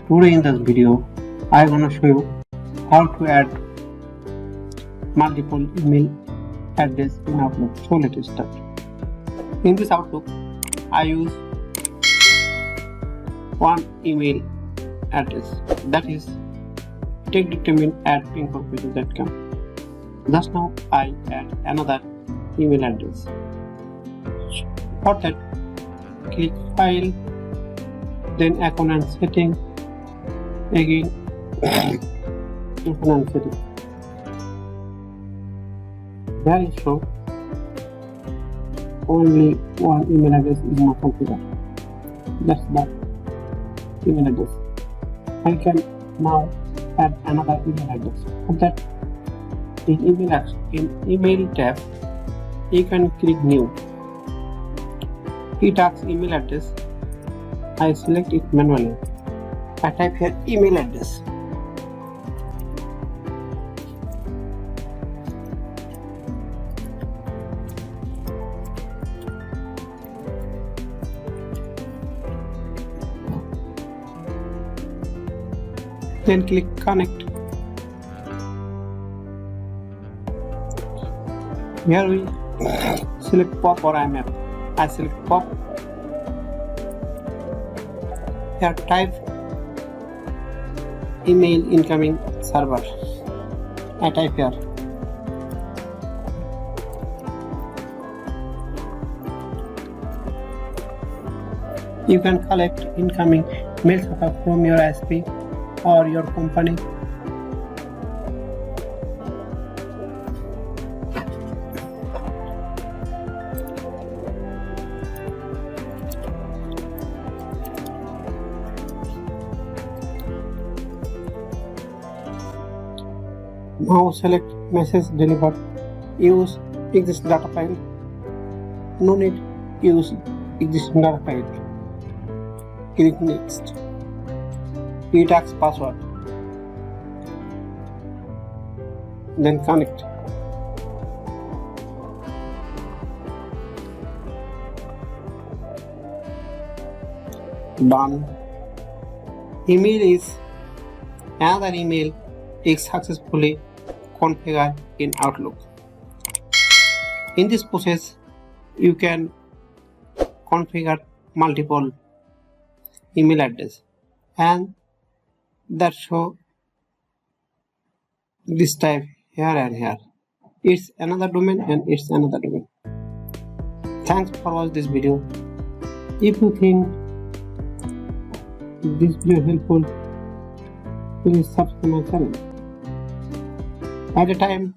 Today in this video, I'm gonna show you how to add multiple email address in Outlook. So let's start. In this Outlook, I use one email address, that is techdetermined@pinkofficial.com. Just now I add another email address. For that, click File, then Account and Setting, again Account and Setting. There is show only one email address is not configured. That's the email address. I can now add another email address. For that, in email tab, you can click New. It asks email address. I select it manually. I type here email address. Then click Connect. Here we select POP or IMAP. I select POP. Here type email incoming server. I type here. You can collect incoming mails from your ISP or your company. Now select message delivered. Use existing data file. No need use existing data file. Click Next. It asks password. Then connect. Done. Another email is successfully configured in Outlook. In this process, you can configure multiple email address and that show this type here and here. It's another domain and it's another domain. Thanks for watching this video. If you think this video helpful, please subscribe my channel. At a time